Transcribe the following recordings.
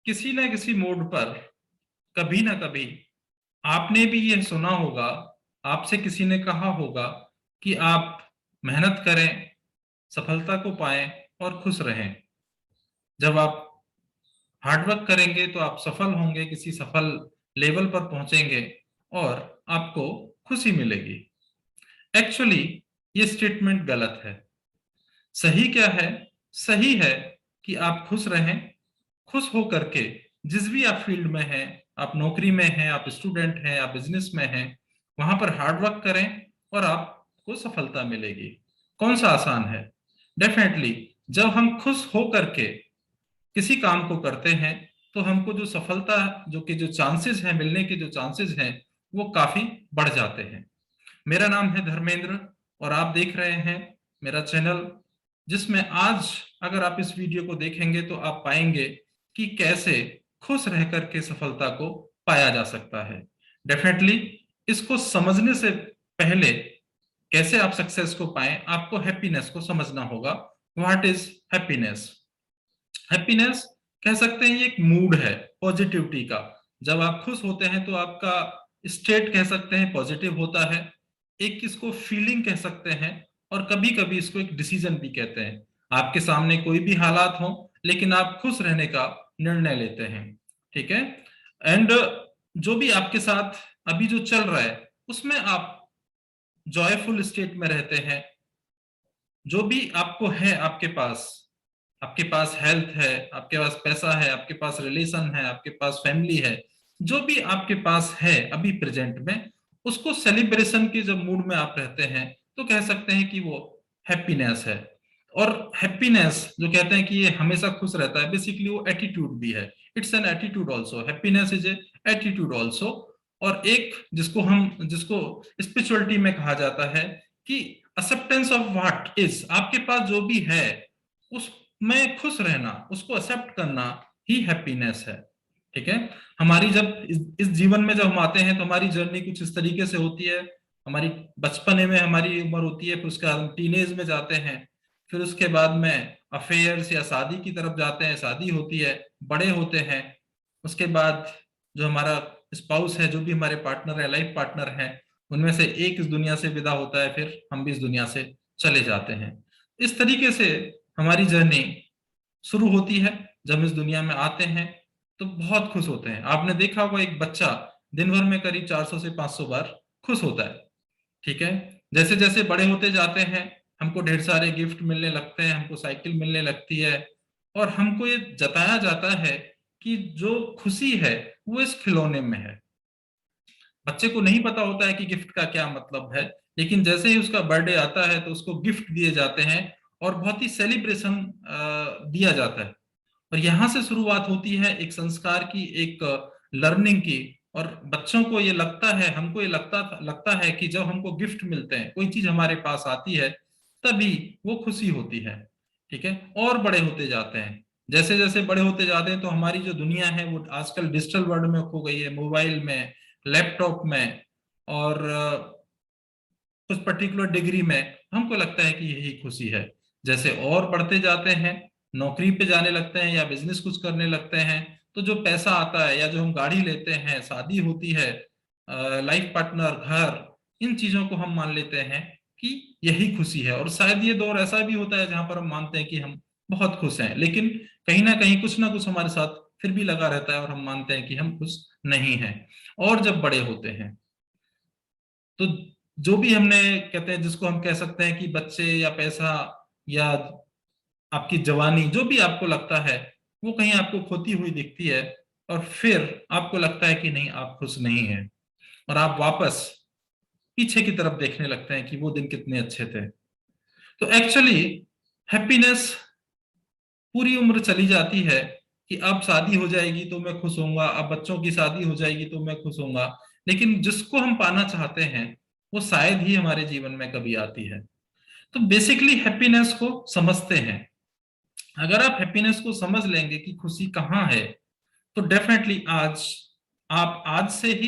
किसी न किसी मोड पर कभी ना कभी आपने भी यह सुना होगा, आपसे किसी ने कहा होगा कि आप मेहनत करें, सफलता को पाएं और खुश रहें। जब आप हार्डवर्क करेंगे तो आप सफल होंगे, किसी सफल लेवल पर पहुंचेंगे और आपको खुशी मिलेगी। एक्चुअली ये स्टेटमेंट गलत है। सही क्या है? सही है कि आप खुश रहें, खुश हो करके जिस भी आप फील्ड में हैं, आप नौकरी में हैं, आप स्टूडेंट हैं, आप बिजनेस में हैं, वहां पर हार्डवर्क करें और आपको सफलता मिलेगी। कौन सा आसान है? डेफिनेटली जब हम खुश हो करके किसी काम को करते हैं तो हमको जो सफलता, जो कि जो चांसेस हैं, मिलने के जो चांसेस हैं, वो काफी बढ़ जाते हैं। मेरा नाम है धर्मेंद्र और आप देख रहे हैं मेरा चैनल, जिसमें आज अगर आप इस वीडियो को देखेंगे तो आप पाएंगे कि कैसे खुश रह करके सफलता को पाया जा सकता है। डेफिनेटली इसको समझने से पहले कैसे आप सक्सेस को पाएं, आपको हैप्पीनेस को समझना होगा। What is happiness? हैप्पीनेस कह सकते हैं ये एक मूड है पॉजिटिविटी का। जब आप खुश होते हैं तो आपका स्टेट कह सकते हैं पॉजिटिव होता है। एक इसको फीलिंग कह सकते हैं और कभी कभी इसको एक डिसीजन भी कहते हैं। आपके सामने कोई भी हालात हो लेकिन आप खुश रहने का निर्णय लेते हैं। ठीक है। एंड जो भी आपके साथ अभी जो चल रहा है उसमें आप जॉयफुल स्टेट में रहते हैं। जो भी आपको है, आपके पास हेल्थ है, आपके पास पैसा है, आपके पास रिलेशन है, आपके पास फैमिली है, जो भी आपके पास है अभी प्रेजेंट में, उसको सेलिब्रेशन के जब मूड में आप रहते हैं तो कह सकते हैं कि वो हैप्पीनेस है। और हैप्पीनेस जो कहते हैं कि ये हमेशा खुश रहता है, बेसिकली वो एटीट्यूड भी है। It's an attitude also, happiness is a attitude also. और एक जिसको स्पिरिचुअलिटी में कहा जाता है कि एक्सेप्टेंस ऑफ व्हाट इज, आपके पास जो भी है उसमें खुश रहना, उसको एक्सेप्ट करना ही हैप्पीनेस है। ठीक है। हमारी जब इस जीवन में जब हम आते हैं तो हमारी जर्नी कुछ इस तरीके से होती है। हमारी बचपने में हमारी उम्र होती है, फिर उसके बाद हम टीनेज में जाते हैं, फिर उसके बाद में अफेयर्स या शादी की तरफ जाते हैं, शादी होती है, बड़े होते हैं। उसके बाद जो हमारा स्पाउस है, जो भी हमारे पार्टनर है, लाइफ पार्टनर है, उनमें से एक इस दुनिया से विदा होता है, फिर हम भी इस दुनिया से चले जाते हैं। इस तरीके से हमारी जर्नी शुरू होती है। जब हम इस दुनिया में आते हैं तो बहुत खुश होते हैं। आपने देखा होगा एक बच्चा दिन भर में करीब 400 से 500 बार खुश होता है। ठीक है। जैसे जैसे बड़े होते जाते हैं हमको ढेर सारे गिफ्ट मिलने लगते हैं, हमको साइकिल मिलने लगती है और हमको ये जताया जाता है कि जो खुशी है वो इस खिलौने में है। बच्चे को नहीं पता होता है कि गिफ्ट का क्या मतलब है, लेकिन जैसे ही उसका बर्थडे आता है तो उसको गिफ्ट दिए जाते हैं और बहुत ही सेलिब्रेशन दिया जाता है। और यहाँ से शुरुआत होती है एक संस्कार की, एक लर्निंग की। और बच्चों को ये लगता है, हमको ये लगता है कि जब हमको गिफ्ट मिलते हैं, कोई चीज हमारे पास आती है, तभी वो खुशी होती है। ठीक है। और बड़े होते जाते हैं, जैसे जैसे बड़े होते जाते हैं तो हमारी जो दुनिया है वो आजकल डिजिटल वर्ल्ड में खो गई है, मोबाइल में, लैपटॉप में और कुछ पर्टिकुलर डिग्री में। हमको लगता है कि यही खुशी है। जैसे और बढ़ते जाते हैं, नौकरी पे जाने लगते हैं या बिजनेस कुछ करने लगते हैं, तो जो पैसा आता है या जो हम गाड़ी लेते हैं, शादी होती है, लाइफ पार्टनर, घर, इन चीजों को हम मान लेते हैं कि यही खुशी है। और शायद ये दौर ऐसा भी होता है जहां पर हम मानते हैं कि हम बहुत खुश हैं, लेकिन कहीं ना कुछ हमारे साथ फिर भी लगा रहता है और हम मानते हैं कि हम खुश नहीं हैं। और जब बड़े होते हैं तो जो भी हमने कहते हैं, जिसको हम कह सकते हैं कि बच्चे या पैसा या आपकी जवानी, जो भी आपको लगता है, वो कहीं आपको खोती हुई दिखती है और फिर आपको लगता है कि नहीं, आप खुश नहीं हैं और आप वापस पीछे की तरफ देखने लगते हैं कि वो दिन कितने अच्छे थे। तो एक्चुअली हैप्पीनेस पूरी उम्र चली जाती है कि अब शादी हो जाएगी तो मैं खुश होऊंगा, अब बच्चों की शादी हो जाएगी तो मैं खुश होऊंगा। लेकिन जिसको हम पाना चाहते हैं वो शायद ही हमारे जीवन में कभी आती है। तो बेसिकली हैप्पीनेस को समझते हैं। अगर आप हैप्पीनेस को समझ लेंगे कि खुशी कहाँ है, तो डेफिनेटली आज से ही,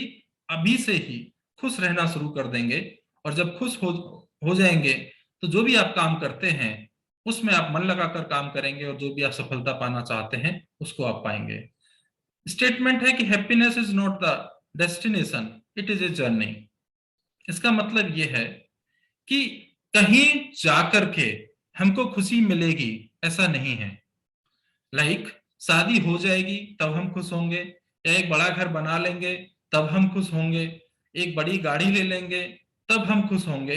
अभी से ही खुश रहना शुरू कर देंगे। और जब खुश हो जाएंगे तो जो भी आप काम करते हैं उसमें आप मन लगाकर काम करेंगे और जो भी आप सफलता पाना चाहते हैं उसको आप पाएंगे। स्टेटमेंट है कि happiness is not the destination, it is a journey. इसका मतलब यह है कि कहीं जाकर के हमको खुशी मिलेगी ऐसा नहीं है। लाइक शादी हो जाएगी तब हम खुश होंगे, या एक बड़ा घर बना लेंगे तब हम खुश होंगे, एक बड़ी गाड़ी ले लेंगे तब हम खुश होंगे।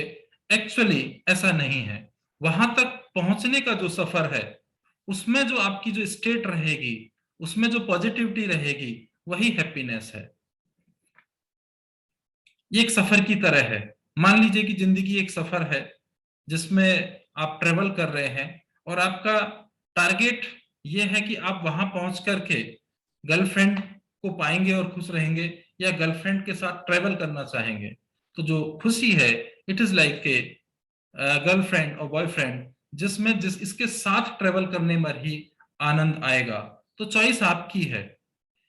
एक्चुअली ऐसा नहीं है। वहां तक पहुंचने का जो सफर है, उसमें जो आपकी जो स्टेट रहेगी, उसमें जो पॉजिटिविटी रहेगी, वही हैप्पीनेस है। ये एक सफर की तरह है। मान लीजिए कि जिंदगी एक सफर है जिसमें आप ट्रेवल कर रहे हैं, और आपका टारगेट ये है कि आप वहां पहुंच करके गर्लफ्रेंड को पाएंगे और खुश रहेंगे, या गर्लफ्रेंड के साथ ट्रेवल करना चाहेंगे। तो जो खुशी है, it is like a girlfriend और बॉयफ्रेंड, जिसमें जिस इसके साथ ट्रेवल करने में ही आनंद आएगा। तो चॉइस आपकी है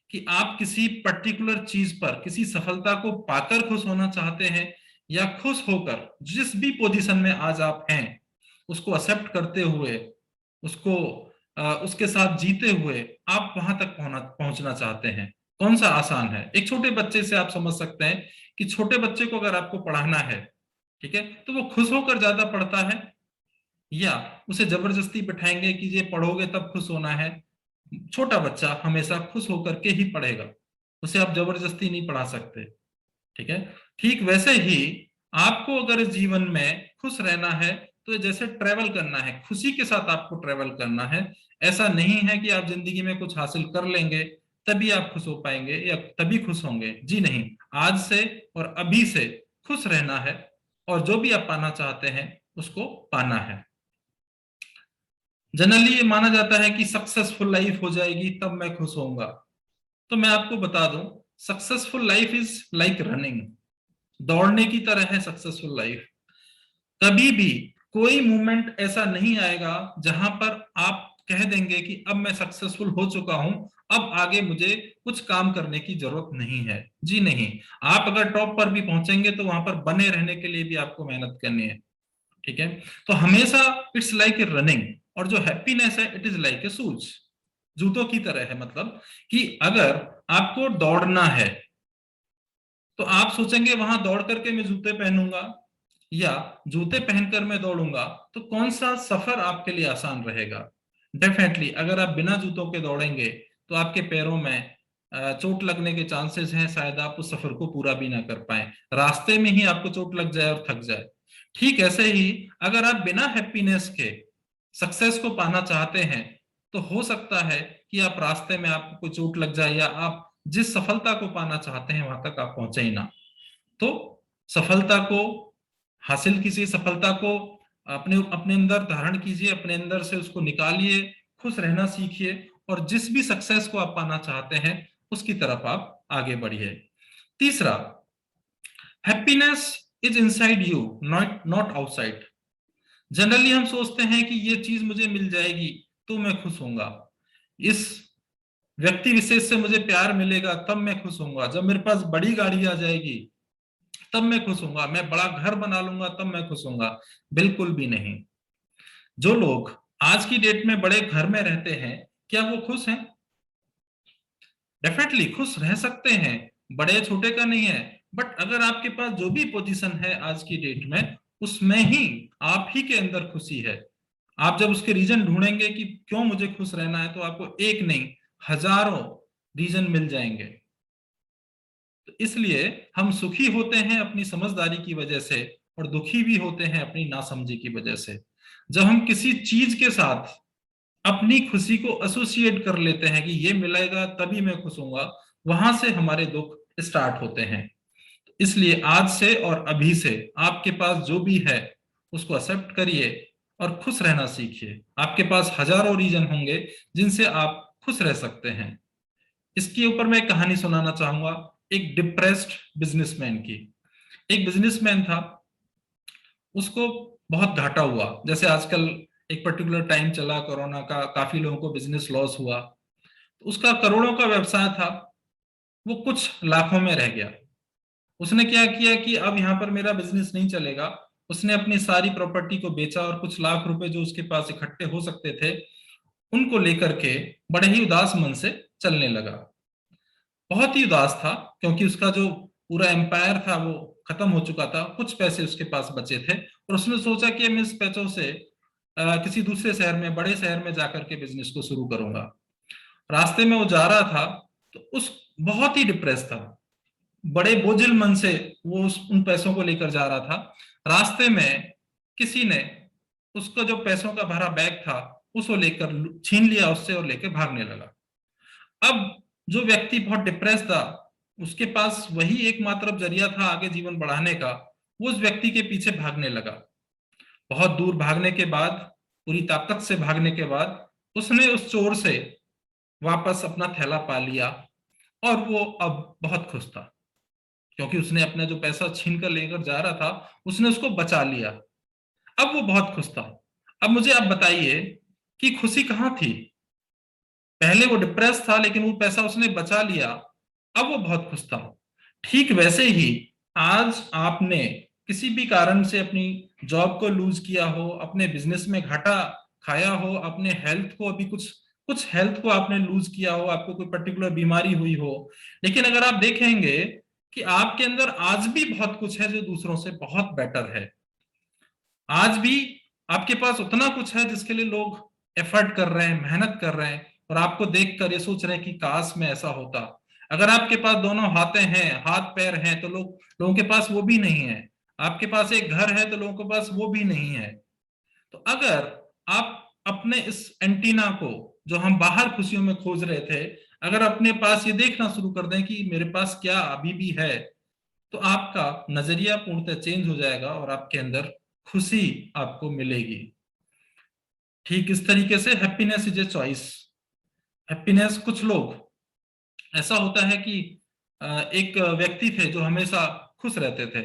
कि आप किसी पर्टिकुलर चीज पर, किसी सफलता को पाकर खुश होना चाहते हैं, या खुश होकर जिस भी पोजीशन में आज आप हैं उसको एक्सेप्ट करते हुए, उसको उसके साथ जीते हुए आप वहां तक पहुंचना चाहते हैं। कौन सा आसान है? एक छोटे बच्चे से आप समझ सकते हैं कि छोटे बच्चे को अगर आपको पढ़ाना है, ठीक है, तो वो खुश होकर ज्यादा पढ़ता है, या उसे जबरदस्ती बिठाएंगे कि ये पढ़ोगे तब खुश होना है? छोटा बच्चा हमेशा खुश होकर के ही पढ़ेगा, उसे आप जबरदस्ती नहीं पढ़ा सकते। ठीक है। ठीक वैसे ही आपको अगर इस जीवन में खुश रहना है, तो जैसे ट्रेवल करना है, खुशी के साथ आपको ट्रेवल करना है। ऐसा नहीं है कि आप जिंदगी में कुछ हासिल कर लेंगे तभी आप खुश हो पाएंगे या तभी खुश होंगे। जी नहीं, आज से और अभी से खुश रहना है, और जो भी आप पाना चाहते हैं उसको पाना है। जनरली ये माना जाता है कि सक्सेसफुल लाइफ हो जाएगी तब मैं खुश होऊंगा। तो मैं आपको बता दूं, successful life is like running, दौड़ने की तरह है सक्सेसफुल लाइफ। कभी भी कोई मूवमेंट ऐसा नहीं आएगा जहां पर आप कह देंगे कि अब मैं सक्सेसफुल हो चुका हूं, अब आगे मुझे कुछ काम करने की जरूरत नहीं है। जी नहीं, आप अगर टॉप पर भी पहुंचेंगे तो वहां पर बने रहने के लिए भी आपको मेहनत करनी है। ठीक है। तो हमेशा इट्स लाइक ए रनिंग, और जो हैप्पीनेस है it is like a shoes, जूतों की तरह है। मतलब कि अगर आपको दौड़ना है तो आप सोचेंगे वहां दौड़ करके मैं जूते पहनूंगा या जूते पहनकर मैं दौड़ूंगा, तो कौन सा सफर आपके लिए आसान रहेगा? डेफिनेटली अगर आप बिना जूतों के दौड़ेंगे तो आपके पैरों में चोट लगने के चांसेस हैं, शायद आप उस सफर को पूरा भी ना कर पाए, रास्ते में ही आपको चोट लग जाए और थक जाए। ठीक ऐसे ही अगर आप बिना हैप्पीनेस के सक्सेस को पाना चाहते हैं, तो हो सकता है कि आप रास्ते में आपको कोई चोट लग जाए, या आप जिस सफलता को पाना चाहते हैं वहां तक आप पहुंचे ही ना। तो सफलता को हासिल कीजिए, सफलता को अपने अपने अंदर धारण कीजिए, अपने अंदर से उसको निकालिए, खुश रहना सीखिए, और जिस भी सक्सेस को आप पाना चाहते हैं उसकी तरफ आप आगे बढ़िए। तीसरा, happiness is inside you, not not outside. Generally हम सोचते हैं कि ये चीज मुझे मिल जाएगी तो मैं खुश होऊंगा, इस व्यक्ति विशेष से मुझे प्यार मिलेगा तब मैं खुश होऊंगा, जब मेरे पास बड़ी गाड़ी आ जाएगी तब मैं खुश होऊंगा, मैं बड़ा घर बना लूंगा तब मैं खुश होऊंगा। बिल्कुल भी नहीं। जो लोग आज की डेट में बड़े घर में रहते हैं, क्या वो खुश हैं? डेफिनेटली खुश रह सकते हैं, बड़े छोटे का नहीं है। बट अगर आपके पास जो भी पोजीशन है आज की डेट में, उसमें ही आप ही के अंदर खुशी है। आप जब उसके रीजन ढूंढेंगे कि क्यों मुझे खुश रहना है, तो आपको एक नहीं हजारों रीजन मिल जाएंगे। तो इसलिए हम सुखी होते हैं अपनी समझदारी की वजह से, और दुखी भी होते हैं अपनी नासमझी की वजह से। जब हम किसी चीज के साथ अपनी खुशी को एसोसिएट कर लेते हैं कि ये मिलेगा तभी मैं खुश होऊंगा, वहां से हमारे दुख स्टार्ट होते हैं। इसलिए आज से और अभी से आपके पास जो भी है उसको एक्सेप्ट करिए और खुश रहना सीखिए। आपके पास हजारों रीजन होंगे जिनसे आप खुश रह सकते हैं। इसके ऊपर मैं एक कहानी सुनाना चाहूंगा, एक डिप्रेस्ड बिजनेसमैन की। एक बिजनेसमैन था, उसको बहुत घाटा हुआ। जैसे आजकल एक पर्टिकुलर टाइम चला कोरोना का, काफी लोगों को बिजनेस लॉस हुआ। तो उसका करोड़ों का व्यवसाय था, वो कुछ लाखों में रह गया। उसने क्या किया कि अब यहाँ पर मेरा बिजनेस नहीं चलेगा। उसने अपनी सारी प्रॉपर्टी को बेचा और कुछ लाख रुपए जो उसके पास इकट्ठे हो सकते थे उनको लेकर के बड़े ही उदास मन से चलने लगा। बहुत ही उदास था, क्योंकि उसका जो पूरा एम्पायर था वो खत्म हो चुका था, कुछ पैसे उसके पास बचे थे, और उसने सोचा कि मैं इस पैसों से किसी दूसरे शहर में, बड़े शहर में जाकर के बिजनेस को शुरू करूंगा। रास्ते में वो जा रहा था तो उस बहुत ही डिप्रेस था, बड़े बोझिल मन से वो उन पैसों को लेकर जा रहा था। रास्ते में किसी ने उसका जो पैसों का भरा बैग था उसको लेकर छीन लिया उससे और लेकर भागने लगा। अब जो व्यक्ति बहुत डिप्रेस था, उसके पास वही एकमात्र जरिया था आगे जीवन बढ़ाने का, वो उस व्यक्ति के पीछे भागने लगा। बहुत दूर भागने के बाद, पूरी ताकत से भागने के बाद, उसने उस चोर से वापस अपना थैला पा लिया, और वो अब बहुत खुश था, क्योंकि उसने अपना जो पैसा छीन कर लेकर जा रहा था उसने उसको बचा लिया। अब वो बहुत खुश था। अब मुझे आप बताइए कि खुशी कहाँ थी? पहले वो डिप्रेस था, लेकिन वो पैसा उसने बचा लिया, अब वो बहुत खुश था। ठीक वैसे ही आज आपने किसी भी कारण से अपनी जॉब को लूज किया हो, अपने बिजनेस में घाटा खाया हो, अपने हेल्थ को अभी कुछ कुछ हेल्थ को आपने लूज किया हो, आपको कोई पर्टिकुलर बीमारी हुई हो, लेकिन अगर आप देखेंगे कि आपके अंदर आज भी बहुत कुछ है जो दूसरों से बहुत बेटर है। आज भी आपके पास उतना कुछ है जिसके लिए लोग एफर्ट कर रहे हैं, मेहनत कर रहे हैं, और आपको देखकर ये सोच रहे हैं कि काश में ऐसा होता। अगर आपके पास दोनों हाथें हैं, हाथ पैर हैं, तो लोगों के पास वो भी नहीं है। आपके पास एक घर है तो लोगों के पास वो भी नहीं है। तो अगर आप अपने इस एंटीना को, जो हम बाहर खुशियों में खोज रहे थे, अगर अपने पास ये देखना शुरू कर दें कि मेरे पास क्या अभी भी है, तो आपका नजरिया पूर्णतः चेंज हो जाएगा और आपके अंदर खुशी आपको मिलेगी। ठीक इस तरीके से happiness is a choice. Happiness, कुछ लोग ऐसा होता है कि एक व्यक्ति थे जो हमेशा खुश रहते थे,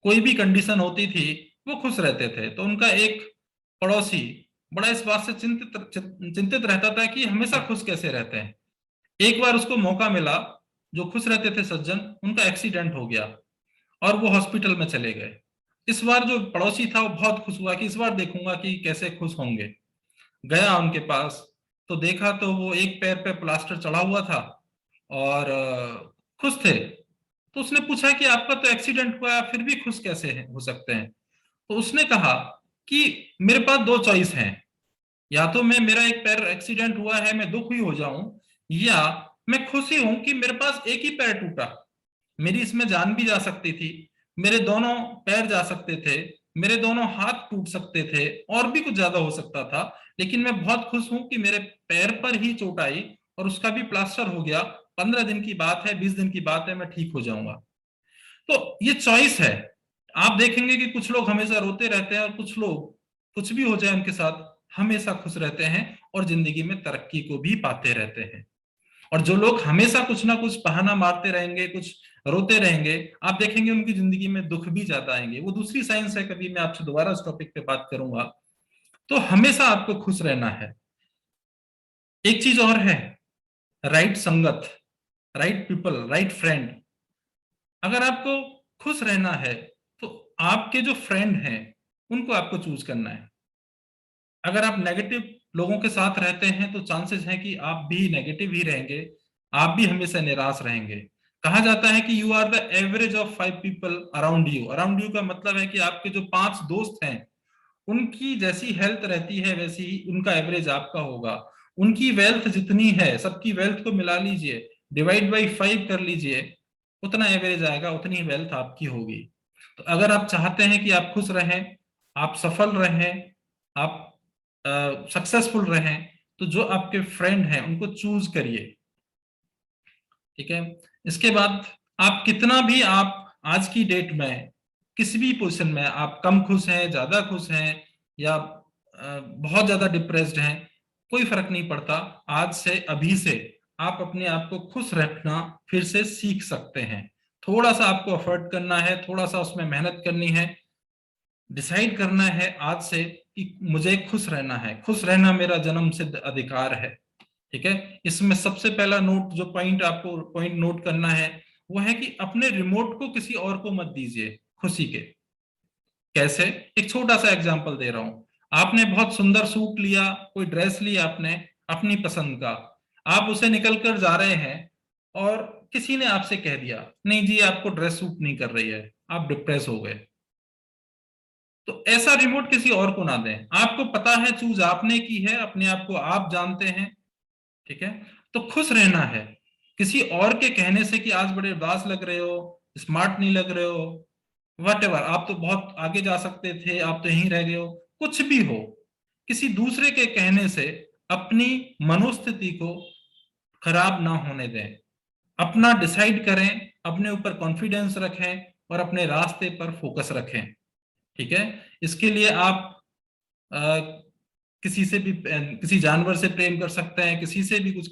कोई भी कंडीशन होती थी वो खुश रहते थे। तो उनका एक पड़ोसी बड़ा इस बात से चिंतित रहता था कि हमेशा खुश कैसे रहते हैं। एक बार उसको मौका मिला, जो खुश रहते थे सज्जन, उनका एक्सीडेंट हो गया और वो हॉस्पिटल में चले गए। इस बार जो पड़ोसी था वो बहुत खुश हुआ कि इस बार देखूंगा कि कैसे खुश होंगे। गया उनके पास तो देखा तो वो एक पैर पे प्लास्टर चढ़ा हुआ था और खुश थे। तो उसने पूछा कि आपका तो एक्सीडेंट हुआ है, फिर भी खुश कैसे हो सकते हैं? तो उसने कहा कि मेरे पास दो चॉइस हैं, या तो मैं, मेरा एक पैर एक्सीडेंट हुआ है, मैं दुखी हो जाऊं, या मैं खुशी हूं कि मेरे पास एक ही पैर टूटा, मेरी इसमें जान भी जा सकती थी, मेरे दोनों पैर जा सकते थे, मेरे दोनों हाथ टूट सकते थे, और भी कुछ ज्यादा हो सकता था, लेकिन मैं बहुत खुश हूं कि मेरे पैर पर ही चोट आई और उसका भी प्लास्टर हो गया। 15 दिन की बात है, 20 दिन की बात है, मैं ठीक हो जाऊंगा। तो ये चॉइस है। आप देखेंगे कि कुछ लोग हमेशा रोते रहते हैं और कुछ लोग, कुछ भी हो जाए उनके साथ, हमेशा खुश रहते हैं और जिंदगी में तरक्की को भी पाते रहते हैं। और जो लोग हमेशा कुछ ना कुछ बहाना मारते रहेंगे, कुछ रोते रहेंगे, आप देखेंगे उनकी जिंदगी में दुख भी ज्यादा आएंगे। वो दूसरी साइंस है, कभी मैं आपसे दोबारा इस टॉपिक पे बात करूंगा। तो हमेशा आपको खुश रहना है। एक चीज और है, राइट संगत, राइट पीपल, राइट फ्रेंड। अगर आपको खुश रहना है तो आपके जो फ्रेंड हैं उनको आपको चूज करना है। अगर आप नेगेटिव लोगों के साथ रहते हैं तो चांसेस हैं कि आप भी नेगेटिव ही रहेंगे, आप भी हमेशा निराश रहेंगे। कहा जाता है कि you are the average of 5 people around you. Around you का मतलब है कि आपके जो 5 दोस्त हैं, उनकी जैसी हेल्थ रहती है वैसी ही उनका एवरेज आपका होगा। उनकी वेल्थ जितनी है, सबकी वेल्थ को मिला लीजिए, डिवाइड बाई 5 कर लीजिए, उतना एवरेज आएगा, उतनी वेल्थ आपकी होगी। तो अगर आप चाहते हैं कि आप खुश रहें, आप सफल रहें, आप सक्सेसफुल रहें, तो जो आपके फ्रेंड हैं उनको चूज करिए। ठीक है। इसके बाद आप कितना भी, आप आज की डेट में किसी भी पोजीशन में, आप कम खुश हैं, ज्यादा खुश हैं, या बहुत ज्यादा डिप्रेस्ड हैं, कोई फर्क नहीं पड़ता। आज से, अभी से आप अपने आप को खुश रखना फिर से सीख सकते हैं। थोड़ा सा आपको एफर्ट करना है, थोड़ा सा उसमें मेहनत करनी है, डिसाइड करना है आज से कि मुझे खुश रहना है, खुश रहना मेरा जन्म सिद्ध अधिकार है। ठीक है। इसमें सबसे पहला नोट, जो पॉइंट आपको पॉइंट नोट करना है, वो है कि अपने रिमोट को किसी और को मत दीजिए खुशी के। कैसे? एक छोटा सा एग्जांपल दे रहा हूं। आपने बहुत सुंदर सूट लिया, कोई ड्रेस लिया आपने अपनी पसंद का, आप उसे निकल कर जा रहे हैं और किसी ने आपसे कह दिया नहीं जी आपको ड्रेस सूट नहीं कर रही है, आप डिप्रेस हो गए, तो ऐसा रिमोट किसी और को ना दें। आपको पता है चूज आपने की है, अपने आप को आप जानते हैं, ठीक है, तो खुश रहना है। किसी और के कहने से कि आज बड़े उदास लग रहे हो, स्मार्ट नहीं लग रहे हो, वट एवर, आप तो बहुत आगे जा सकते थे, आप तो यहीं रह गए हो, कुछ भी हो, किसी दूसरे के कहने से अपनी मनोस्थिति को खराब ना होने दें। अपना डिसाइड करें, अपने ऊपर कॉन्फिडेंस रखें और अपने रास्ते पर फोकस रखें, ठीक है। इसके लिए आप अ, किसी से भी, किसी जानवर से प्रेम कर सकते हैं, किसी से भी कुछ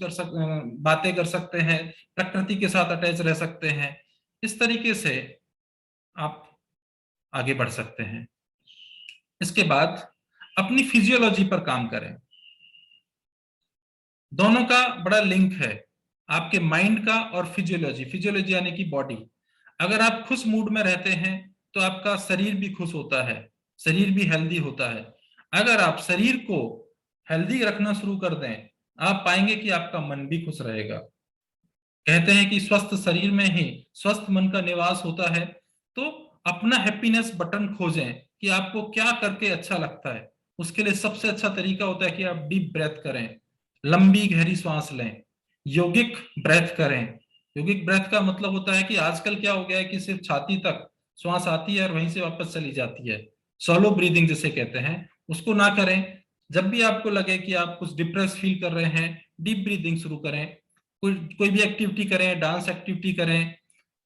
बातें कर सकते हैं, प्रकृति के साथ अटैच रह सकते हैं, इस तरीके से आप आगे बढ़ सकते हैं। इसके बाद अपनी फिजियोलॉजी पर काम करें। दोनों का बड़ा लिंक है, आपके माइंड का और फिजियोलॉजी, फिजियोलॉजी यानी कि बॉडी। अगर आप खुश मूड में रहते हैं तो आपका शरीर भी खुश होता है, शरीर भी हेल्दी होता है। अगर आप शरीर को हेल्दी रखना शुरू कर दें, आप पाएंगे कि आपका मन भी खुश रहेगा। कहते हैं कि स्वस्थ शरीर में ही स्वस्थ मन का निवास होता है। तो अपना हैप्पीनेस बटन खोजें कि आपको क्या करके अच्छा लगता है। उसके लिए सबसे अच्छा तरीका होता है कि आप डीप ब्रेथ करें, लंबी गहरी सांस लें, योगिक ब्रेथ करें। योगिक ब्रेथ का मतलब होता है कि आजकल क्या हो गया है कि सिर्फ छाती तक श्वास आती है और वहीं से वापस चली जाती है, सोलो ब्रीदिंग जिसे कहते हैं, उसको ना करें। जब भी आपको लगे कि आप कुछ डिप्रेस फील कर रहे हैं, डीप ब्रीदिंग शुरू करें। कोई भी एक्टिविटी करें, डांस एक्टिविटी करें।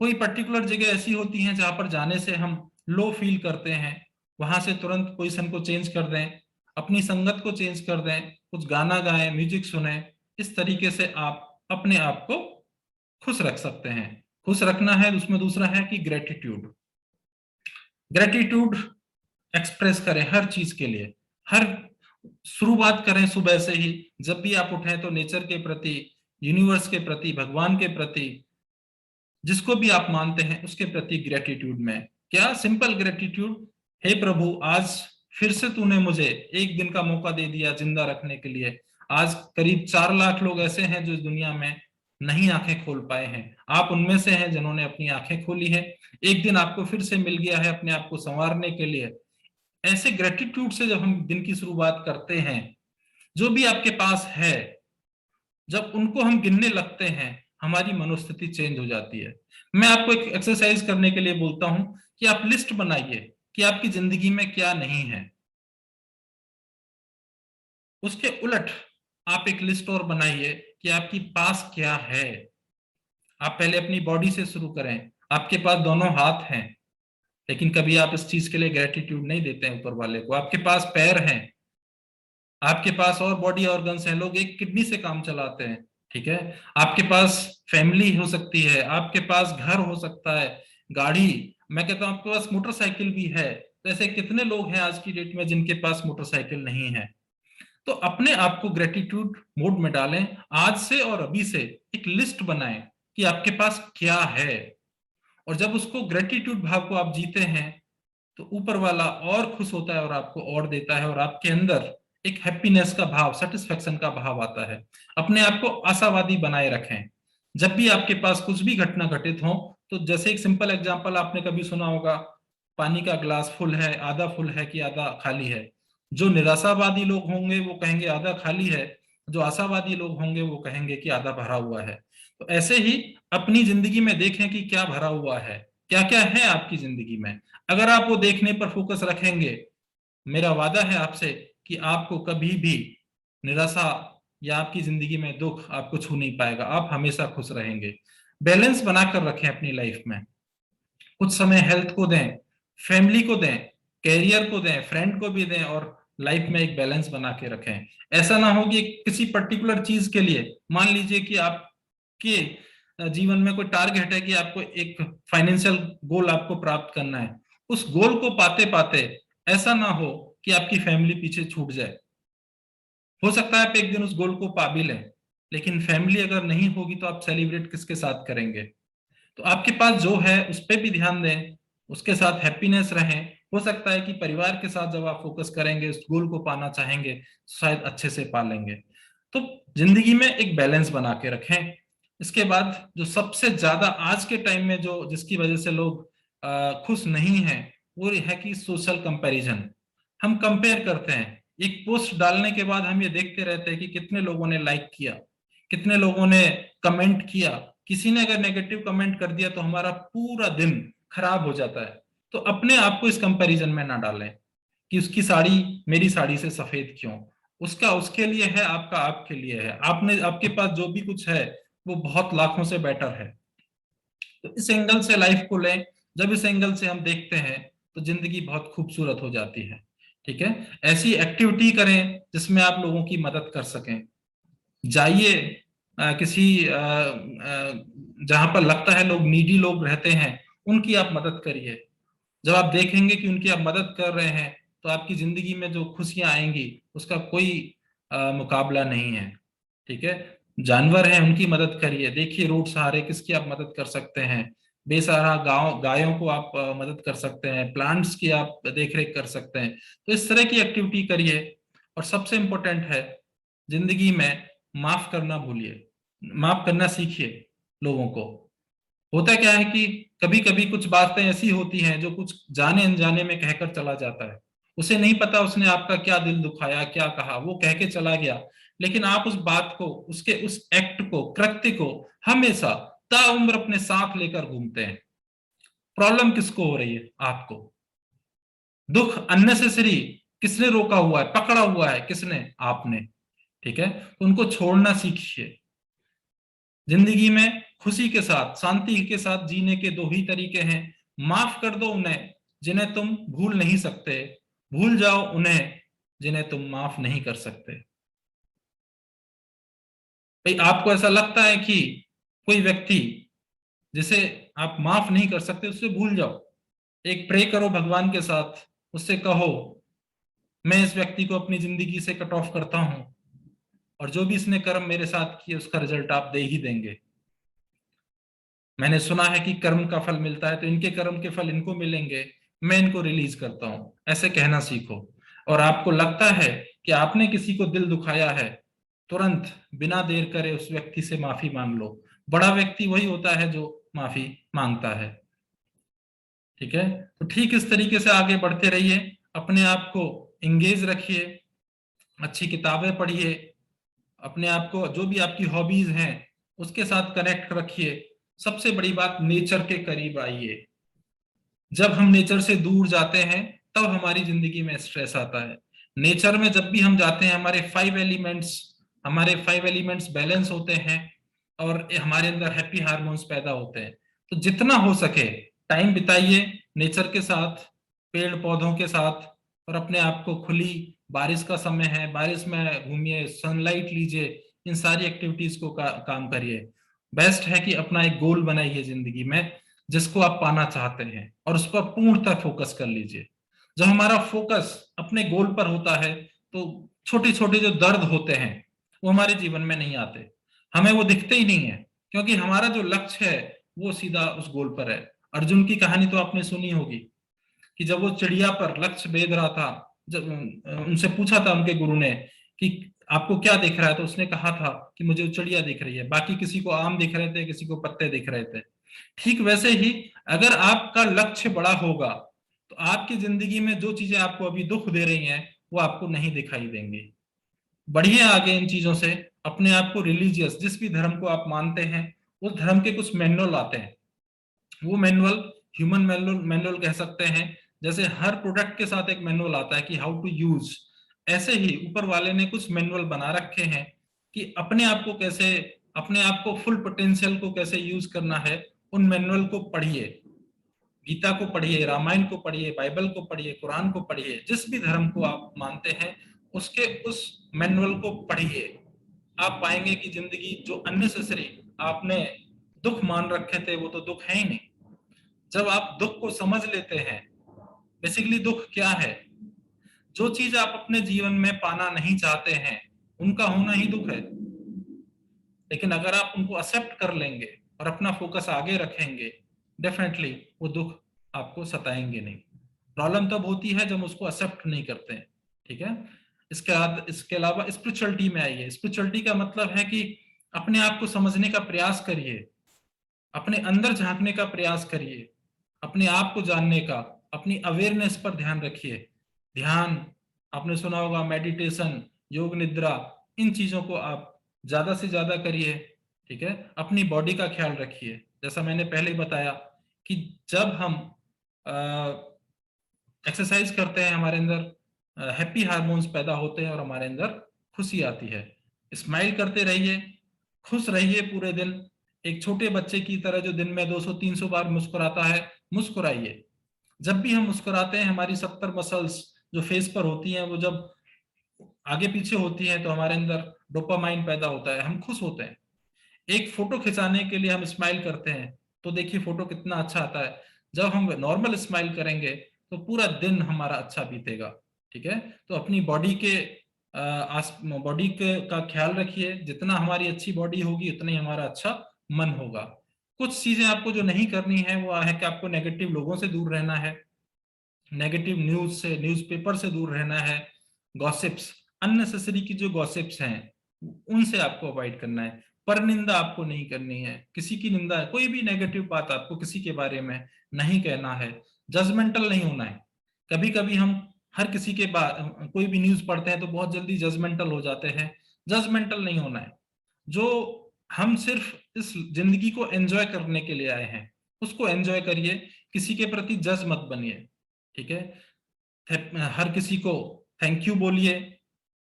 कोई पर्टिकुलर जगह ऐसी होती हैं जहां पर जाने से हम लो फील करते हैं, वहां से तुरंत पोजीशन को चेंज कर दें, अपनी संगत को चेंज कर दें, कुछ गाना गाएं, म्यूजिक सुने। इस तरीके से आप अपने आप को खुश रख सकते हैं। खुश रखना है, उसमें दूसरा है कि ग्रेटिट्यूड। ग्रेटिट्यूड एक्सप्रेस करें हर चीज के लिए। हर शुरुआत करें सुबह से ही, जब भी आप उठें तो नेचर के प्रति, यूनिवर्स के प्रति, भगवान के प्रति, जिसको भी आप मानते हैं उसके प्रति ग्रेटिट्यूड में। क्या सिंपल ग्रेटिट्यूड, हे प्रभु आज फिर से तूने मुझे एक दिन का मौका दे दिया जिंदा रखने के लिए। आज करीब 4 लाख लोग ऐसे हैं जो इस दुनिया में नहीं आंखें खोल पाए हैं, आप उनमें से हैं जिन्होंने अपनी आंखें खोली है। एक दिन आपको फिर से मिल गया है अपने आप को संवारने के लिए। ऐसे ग्रेटिट्यूड से जब हम दिन की शुरुआत करते हैं, जो भी आपके पास है, जब उनको हम गिनने लगते हैं, हमारी मनोस्थिति चेंज हो जाती है। मैं आपको एक एक्सरसाइज करने के लिए बोलता हूं कि आप लिस्ट बनाइए कि आपकी जिंदगी में क्या नहीं है। उसके उलट आप एक लिस्ट और बनाइए कि आपके पास क्या है। आप पहले अपनी बॉडी से शुरू करें। आपके पास दोनों हाथ हैं, लेकिन कभी आप इस चीज के लिए ग्रेटिट्यूड नहीं देते हैं ऊपर वाले को। आपके पास पैर हैं, आपके पास और बॉडी ऑर्गन्स हैं, लोग एक किडनी से काम चलाते हैं, ठीक है। आपके पास फैमिली हो सकती है, आपके पास घर हो सकता है, गाड़ी, मैं कहता हूं आपके पास मोटरसाइकिल भी है। तो ऐसे कितने लोग हैं आज की डेट में जिनके पास मोटरसाइकिल नहीं है। तो अपने आप को ग्रेटिट्यूड मोड में डालें आज से, और अभी से एक लिस्ट बनाएं कि आपके पास क्या है। और जब उसको ग्रेटिट्यूड भाव को आप जीते हैं तो ऊपर वाला और खुश होता है और आपको और देता है, और आपके अंदर एक हैप्पीनेस का भाव, सेटिस्फेक्शन का भाव आता है। अपने आप को आशावादी बनाए रखें। जब भी आपके पास कुछ भी घटना घटित हो, तो जैसे एक सिंपल एग्जांपल आपने कभी सुना होगा, पानी का ग्लास फुल है, आधा फुल है कि आधा खाली है। जो निराशावादी लोग होंगे वो कहेंगे आधा खाली है, जो आशावादी लोग होंगे वो कहेंगे कि आधा भरा हुआ है। तो ऐसे ही अपनी जिंदगी में देखें कि क्या भरा हुआ है, क्या क्या है आपकी जिंदगी में। अगर आप वो देखने पर फोकस रखेंगे, मेरा वादा है आपसे कि आपको कभी भी निराशा या आपकी जिंदगी में दुख आपको छू नहीं पाएगा, आप हमेशा खुश रहेंगे। बैलेंस बनाकर रखें अपनी लाइफ में। कुछ समय हेल्थ को दें, फैमिली को दें, कैरियर को दें, फ्रेंड को भी दें, और लाइफ में एक बैलेंस बना के रखें। ऐसा ना हो कि किसी पर्टिकुलर चीज के लिए, मान लीजिए कि आपके जीवन में कोई टारगेट है कि आपको एक फाइनेंशियल गोल आपको प्राप्त करना है, उस गोल को पाते पाते ऐसा ना हो कि आपकी फैमिली पीछे छूट जाए। हो सकता है आप एक दिन उस गोल को पा भी लें, लेकिन फैमिली अगर नहीं होगी तो आप सेलिब्रेट किसके साथ करेंगे। तो आपके पास जो है उस पर भी ध्यान दें, उसके साथ हैप्पीनेस रहें। हो सकता है कि परिवार के साथ जब आप फोकस करेंगे, उस गोल को पाना चाहेंगे, शायद अच्छे से पा लेंगे। तो जिंदगी में एक बैलेंस बना के रखें। इसके बाद जो सबसे ज्यादा आज के टाइम में जो जिसकी वजह से लोग खुश नहीं हैं, वो है कि सोशल कंपैरिजन। हम कंपेयर करते हैं, एक पोस्ट डालने के बाद हम ये देखते रहते हैं कि कितने लोगों ने लाइक किया, कितने लोगों ने कमेंट किया। किसी ने अगर नेगेटिव कमेंट कर दिया तो हमारा पूरा दिन खराब हो जाता है। तो अपने आप को इस कंपैरिजन में ना डालें कि उसकी साड़ी मेरी साड़ी से सफेद क्यों। उसका उसके लिए है, आपका आपके लिए है। आपने आपके पास जो भी कुछ है वो बहुत लाखों से बेटर है। तो इस एंगल से लाइफ को लें। जब इस एंगल से हम देखते हैं तो जिंदगी बहुत खूबसूरत हो जाती है। ठीक है, ऐसी एक्टिविटी करें जिसमें आप लोगों की मदद कर सकें। जाइए किसी जहां पर लगता है लोग नीडी लोग रहते हैं, उनकी आप मदद करिए। जब आप देखेंगे कि उनकी आप मदद कर रहे हैं तो आपकी जिंदगी में जो खुशियां आएंगी उसका कोई मुकाबला नहीं है। ठीक है, जानवर हैं उनकी मदद करिए। देखिए रोड सहारे किसकी आप मदद कर सकते हैं। बेसहारा गांव गायों को आप मदद कर सकते हैं। प्लांट्स की आप देख रेख कर सकते हैं। तो इस तरह की एक्टिविटी करिए। और सबसे इंपॉर्टेंट है, जिंदगी में माफ करना भूलिए, माफ करना सीखिए लोगों को। होता क्या है कि कभी कभी कुछ बातें ऐसी होती हैं जो कुछ जाने अनजाने में कहकर चला जाता है। उसे नहीं पता उसने आपका क्या दिल दुखाया, क्या कहा, वो कह के चला गया। लेकिन आप उस बात को, उसके उस एक्ट को, कृत्य को हमेशा ताउम्र अपने साथ लेकर घूमते हैं। प्रॉब्लम किसको हो रही है? आपको। दुख अननेसेसरी किसने रोका हुआ है, पकड़ा हुआ है किसने? आपने। ठीक है, तो उनको छोड़ना सीखिए। जिंदगी में खुशी के साथ, शांति के साथ जीने के दो ही तरीके हैं। माफ कर दो उन्हें जिन्हें तुम भूल नहीं सकते, भूल जाओ उन्हें जिन्हें तुम माफ नहीं कर सकते। भाई आपको ऐसा लगता है कि कोई व्यक्ति जिसे आप माफ नहीं कर सकते उससे भूल जाओ। एक प्रे करो भगवान के साथ, उससे कहो मैं इस व्यक्ति को अपनी जिंदगी से कट ऑफ करता हूं, और जो भी इसने कर्म मेरे साथ किए उसका रिजल्ट आप दे ही देंगे। मैंने सुना है कि कर्म का फल मिलता है, तो इनके कर्म के फल इनको मिलेंगे, मैं इनको रिलीज करता हूं। ऐसे कहना सीखो। और आपको लगता है कि आपने किसी को दिल दुखाया है, तुरंत बिना देर करे उस व्यक्ति से माफी मांग लो। बड़ा व्यक्ति वही होता है जो माफी मांगता है। ठीक है, तो ठीक इस तरीके से आगे बढ़ते रहिए। अपने आप को इंगेज रखिए, अच्छी किताबें पढ़िए, अपने आप को जो भी आपकी हॉबीज हैं उसके साथ कनेक्ट रखिए। सबसे बड़ी बात, नेचर के करीब आइए। जब हम नेचर से दूर जाते हैं तब हमारी जिंदगी में स्ट्रेस आता है। नेचर में जब भी हम जाते हैं हमारे 5 एलिमेंट्स बैलेंस होते हैं, और हमारे अंदर हैप्पी हार्मोन्स पैदा होते हैं। तो जितना हो सके टाइम बिताइए नेचर के साथ, पेड़ पौधों के साथ। और अपने आप को खुली, बारिश का समय है, बारिश में घूमिए, सनलाइट लीजिए, इन सारी एक्टिविटीज को काम करिए। बेस्ट है कि अपना एक गोल बनाइए जिंदगी में जिसको आप पाना चाहते हैं, और उस पर पूर्णतः फोकस कर लीजिए। जब हमारा फोकस अपने गोल पर होता है तो छोटे छोटे जो दर्द होते हैं वो हमारे जीवन में नहीं आते, हमें वो दिखते ही नहीं है, क्योंकि हमारा जो लक्ष्य है वो सीधा उस गोल पर है। अर्जुन की कहानी तो आपने सुनी होगी कि जब वो चिड़िया पर लक्ष्य भेद रहा था, जब उनसे पूछा था उनके गुरु ने कि आपको क्या दिख रहा है, तो उसने कहा था कि मुझे चिड़िया दिख रही है। बाकी किसी को आम दिख रहे थे, किसी को पत्ते दिख रहे थे। ठीक वैसे ही अगर आपका लक्ष्य बड़ा होगा तो आपकी जिंदगी में जो चीजें आपको अभी दुख दे रही हैं वो आपको नहीं दिखाई देंगी। बढ़िए आगे इन चीजों से। अपने आप को रिलीजियस, जिस भी धर्म को आप मानते हैं उस धर्म के कुछ मैनुअल आते हैं। वो मैनुअल ह्यूमन मैनुअल मैनुअल कह सकते हैं। जैसे हर प्रोडक्ट के साथ एक मैनुअल आता है कि हाउ टू यूज, ऐसे ही ऊपर वाले ने कुछ मैनुअल बना रखे हैं कि अपने आप को कैसे, अपने आप को फुल पोटेंशियल को कैसे यूज करना है। उन मैनुअल को पढ़िए, गीता को पढ़िए, रामायण को पढ़िए, बाइबल को पढ़िए, कुरान को पढ़िए, जिस भी धर्म को आप मानते हैं उसके उस मैनुअल को पढ़िए। आप पाएंगे कि जिंदगी जो अननेसेसरी आपने दुख मान रखे थे वो तो दुख है ही नहीं। जब आप दुख को समझ लेते हैं, बेसिकली दुख क्या है, जो चीज आप अपने जीवन में पाना नहीं चाहते हैं उनका होना ही दुख है। लेकिन अगर आप उनको एक्सेप्ट कर लेंगे और अपना फोकस आगे रखेंगे, डेफिनेटली वो दुख आपको सताएंगे नहीं। प्रॉब्लम तब होती है जब उसको एक्सेप्ट नहीं करते हैं। ठीक है, इसके बाद इसके अलावा स्पिरिचुअलिटी में आइए। स्पिरिचुअलिटी का मतलब है कि अपने आप को समझने का प्रयास करिए, अपने अंदर झांकने का प्रयास करिए, अपने आप को जानने का, अपनी अवेयरनेस पर ध्यान रखिए। ध्यान, आपने सुना होगा, मेडिटेशन, योग निद्रा, इन चीजों को आप ज्यादा से ज्यादा करिए। ठीक है, अपनी बॉडी का ख्याल रखिए। जैसा मैंने पहले बताया कि जब हम एक्सरसाइज करते हैं, हमारे अंदर हैप्पी हार्मोन्स पैदा होते हैं और हमारे अंदर खुशी आती है। स्माइल करते रहिए, खुश रहिए पूरे दिन। एक छोटे बच्चे की तरह जो दिन में 200-300 बार मुस्कुराता है, मुस्कुराइए। जब भी हम मुस्कुराते हैं, हमारी 70 मसल्स जो फेस पर होती हैं, वो जब आगे पीछे होती हैं तो हमारे अंदर डोपामाइन पैदा होता है, हम खुश होते हैं। एक फोटो खिंचाने के लिए हम स्माइल करते हैं, तो देखिए फोटो कितना अच्छा आता है। जब हम नॉर्मल स्माइल करेंगे तो पूरा दिन हमारा अच्छा बीतेगा। ठीक है, तो अपनी बॉडी के बॉडी के का ख्याल रखिए। जितना हमारी अच्छी बॉडी होगी उतना ही हमारा अच्छा मन होगा। कुछ चीजें आपको जो नहीं करनी है वो है कि आपको नेगेटिव लोगों से दूर रहना है, नेगेटिव न्यूज से, न्यूज़पेपर से दूर रहना है। गॉसिप्स, अननेसेसरी की जो गॉसिप्स हैं उनसे आपको अवॉइड करना है। पर निंदा आपको नहीं करनी है, किसी की निंदा, कोई भी नेगेटिव बात आपको किसी के बारे में नहीं कहना है। जजमेंटल नहीं होना है। कभी कभी हम हर किसी के बात, कोई भी न्यूज पढ़ते हैं तो बहुत जल्दी जजमेंटल हो जाते हैं। जजमेंटल नहीं होना है। जो हम सिर्फ इस जिंदगी को एंजॉय करने के लिए आए हैं, उसको एंजॉय करिए, किसी के प्रति जज मत बनिए। ठीक है, हर किसी को थैंक यू बोलिए।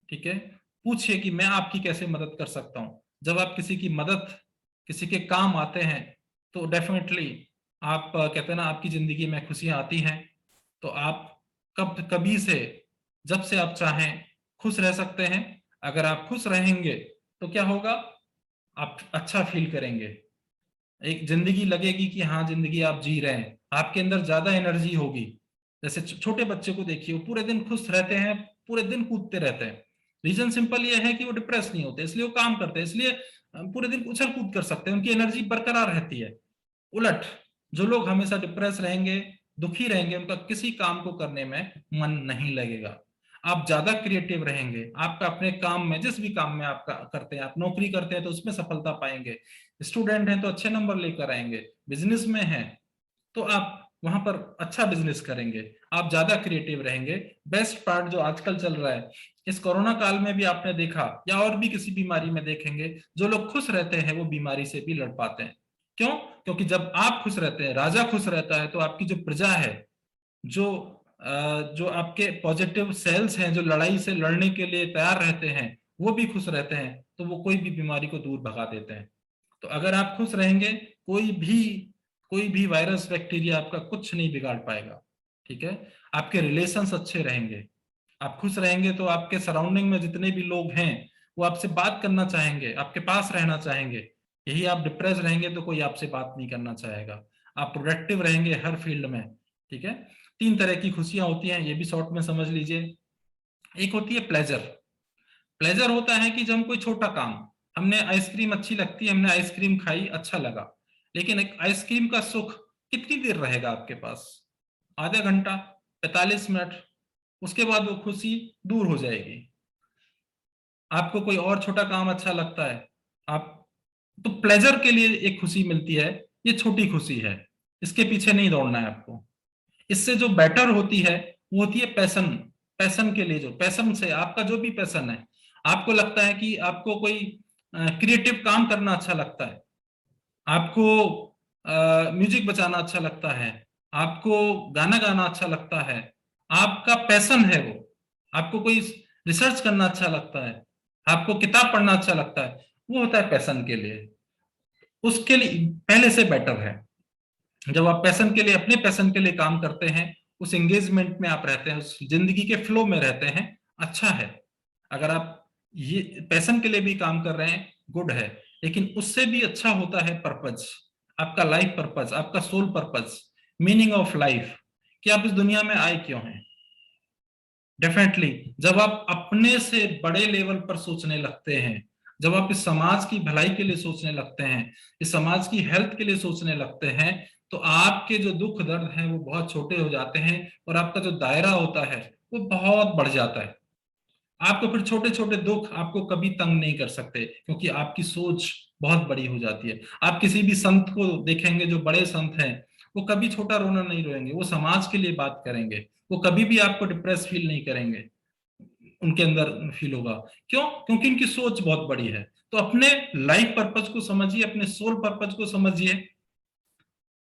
ठीक है, पूछिए कि मैं आपकी कैसे मदद कर सकता हूं। जब आप किसी की मदद, किसी के काम आते हैं तो डेफिनेटली आप कहते हैं ना, आपकी जिंदगी में खुशियां आती हैं। तो आप कब कभी से, जब से आप चाहें खुश रह सकते हैं। अगर आप खुश रहेंगे तो क्या होगा, आप अच्छा फील करेंगे। एक जिंदगी लगेगी कि हाँ जिंदगी आप जी रहे हैं, आपके अंदर ज्यादा एनर्जी होगी। जैसे छोटे बच्चे को देखिए, वो पूरे दिन खुश रहते हैं, पूरे दिन कूदते रहते हैं। रीजन सिंपल ये है कि वो डिप्रेस नहीं होते, इसलिए वो काम करते हैं, इसलिए पूरे दिन उछल कूद कर सकते हैं, उनकी एनर्जी बरकरार रहती है। उलट जो लोग हमेशा डिप्रेस रहेंगे, दुखी रहेंगे, उनका किसी काम को करने में मन नहीं लगेगा। आप ज्यादा क्रिएटिव रहेंगे, आपका अपने काम में, जिस भी काम में आपका करते हैं, आप नौकरी करते हैं तो उसमें सफलता पाएंगे, स्टूडेंट हैं तो अच्छे नंबर लेकर आएंगे, बिजनेस में हैं तो आप वहां पर अच्छा बिजनेस करेंगे, आप ज्यादा क्रिएटिव रहेंगे। बेस्ट पार्ट जो आजकल चल रहा है, इस कोरोना काल में भी आपने देखा, या और भी किसी बीमारी में देखेंगे, जो लोग खुश रहते हैं वो बीमारी से भी लड़ पाते हैं। क्यों? क्योंकि जब आप खुश रहते हैं, राजा खुश रहता है, तो आपकी जो प्रजा है, जो जो आपके पॉजिटिव सेल्स हैं, जो लड़ाई से लड़ने के लिए तैयार रहते हैं, वो भी खुश रहते हैं, तो वो कोई भी बीमारी को दूर भगा देते हैं। तो अगर आप खुश रहेंगे, कोई भी वायरस, बैक्टीरिया आपका कुछ नहीं बिगाड़ पाएगा। ठीक है, आपके रिलेशंस अच्छे रहेंगे। आप खुश रहेंगे तो आपके सराउंडिंग में जितने भी लोग हैं वो आपसे बात करना चाहेंगे, आपके पास रहना चाहेंगे। यही आप डिप्रेस रहेंगे तो कोई आपसे बात नहीं करना चाहेगा। आप प्रोडक्टिव रहेंगे हर फील्ड में। ठीक है, 3 तरह की खुशियां होती हैं, ये भी शॉर्ट में समझ लीजिए। एक होती है प्लेजर। प्लेजर होता है कि जब हम कोई छोटा काम, हमने आइसक्रीम अच्छी लगती है, हमने आइसक्रीम खाई, अच्छा लगा। लेकिन एक आइसक्रीम का सुख कितनी देर रहेगा आपके पास? आधा घंटा, 45 मिनट, उसके बाद वो खुशी दूर हो जाएगी। आपको कोई और छोटा काम अच्छा लगता है, आप, तो प्लेजर के लिए एक खुशी मिलती है, ये छोटी खुशी है, इसके पीछे नहीं दौड़ना है आपको। इससे जो बेटर होती है वो होती है पैशन। पैशन के लिए, जो पैशन से आपका जो भी पैशन है, आपको लगता है कि आपको कोई क्रिएटिव काम करना अच्छा लगता है, आपको म्यूजिक बजाना अच्छा लगता है, आपको गाना गाना अच्छा लगता है, आपका पैशन है वो, आपको कोई रिसर्च करना अच्छा लगता है, आपको किताब पढ़ना अच्छा लगता है, वो होता है पैशन के लिए। उसके लिए पहले से बेटर है। जब आप पैशन के लिए, अपने पैशन के लिए काम करते हैं, उस एंगेजमेंट में आप रहते हैं, उस जिंदगी के फ्लो में रहते हैं, अच्छा है। अगर आप ये पैशन के लिए भी काम कर रहे हैं, गुड है। लेकिन उससे भी अच्छा होता है पर्पज, आपका लाइफ पर्पज, आपका soul purpose, meaning of life, कि आप इस दुनिया में आए क्यों हैं। डेफिनेटली जब आप अपने से बड़े लेवल पर सोचने लगते हैं, जब आप इस समाज की भलाई के लिए सोचने लगते हैं, इस समाज की हेल्थ के लिए सोचने लगते हैं, तो आपके जो दुख दर्द हैं वो बहुत छोटे हो जाते हैं और आपका जो दायरा होता है वो बहुत बढ़ जाता है। आपको फिर छोटे छोटे दुख आपको कभी तंग नहीं कर सकते, क्योंकि आपकी सोच बहुत बड़ी हो जाती है। आप किसी भी संत को देखेंगे, जो बड़े संत हैं, वो कभी छोटा रोना नहीं रोएंगे, वो समाज के लिए बात करेंगे, वो कभी भी आपको डिप्रेस फील नहीं करेंगे, उनके अंदर फील होगा। क्यों? क्योंकि इनकी सोच बहुत बड़ी है। तो अपने लाइफ पर्पज को समझिए, अपने सोल पर्पज को समझिए।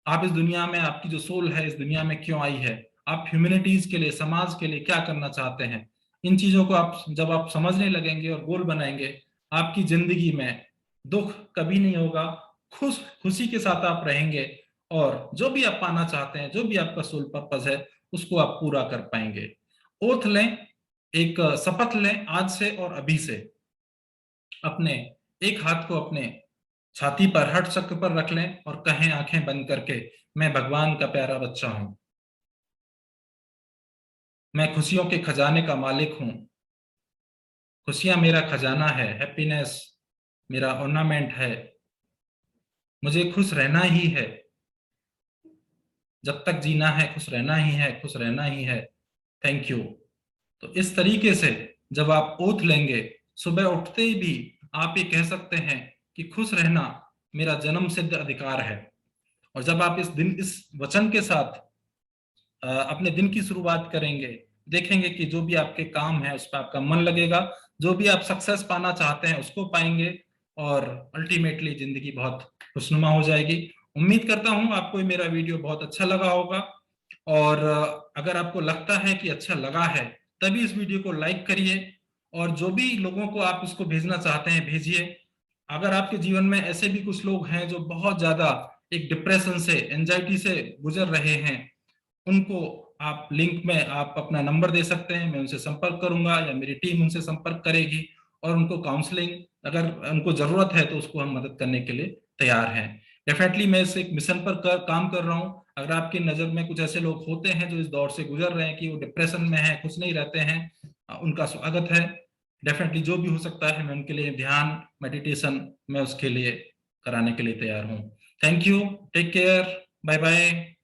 आप इस दुनिया में, आपकी जो सोल है इस दुनिया में क्यों आई है, आप ह्यूमैनिटीज के लिए, समाज के लिए क्या करना चाहते हैं, इन चीजों को आप जब आप समझने लगेंगे और गोल बनाएंगे, आपकी जिंदगी में दुख कभी नहीं होगा, खुशी के साथ आप रहेंगे, और जो भी आप पाना चाहते हैं, जो भी आपका सोल पर्पस है, उसको आप पूरा कर पाएंगे। ओथ लें, एक शपथ लें आज से और अभी से। अपने एक हाथ को अपने छाती पर, हट चक्र पर रख लें और कहें आंखें बंद करके, मैं भगवान का प्यारा बच्चा हूं, मैं खुशियों के खजाने का मालिक हूं, खुशियां मेरा खजाना है, हैप्पीनेस मेरा ऑर्नामेंट है, मुझे खुश रहना ही है, जब तक जीना है खुश रहना ही है, खुश रहना ही है, थैंक यू। तो इस तरीके से जब आप ओथ लेंगे, सुबह उठते ही भी आप ये कह सकते हैं कि खुश रहना मेरा जन्म सिद्ध अधिकार है। और जब आप इस वचन के साथ अपने दिन की शुरुआत करेंगे, देखेंगे कि जो भी आपके काम है उस पर आपका मन लगेगा, जो भी आप सक्सेस पाना चाहते हैं उसको पाएंगे, और अल्टीमेटली जिंदगी बहुत खुशनुमा हो जाएगी। उम्मीद करता हूं आपको ये मेरा वीडियो बहुत अच्छा लगा होगा, और अगर आपको लगता है कि अच्छा लगा है, तभी इस वीडियो को लाइक करिए, और जो भी लोगों को आप इसको भेजना चाहते हैं भेजिए। अगर आपके जीवन में ऐसे भी कुछ लोग हैं जो बहुत ज्यादा एक डिप्रेशन से, एंजाइटी से गुजर रहे हैं, उनको आप लिंक में आप अपना नंबर दे सकते हैं, मैं उनसे संपर्क करूंगा या मेरी टीम उनसे संपर्क करेगी, और उनको काउंसलिंग अगर उनको जरूरत है तो उसको हम मदद करने के लिए तैयार हैं। डेफिनेटली मैं इस एक मिशन पर काम कर रहा हूं। अगर आपकी नजर में कुछ ऐसे लोग होते हैं जो इस दौर से गुजर रहे हैं कि वो डिप्रेशन में है, खुश नहीं रहते हैं, उनका स्वागत है। डेफिनेटली जो भी हो सकता है मैं उनके लिए ध्यान, मेडिटेशन, मैं उसके लिए कराने के लिए तैयार हूँ। Thank you, take care, bye bye.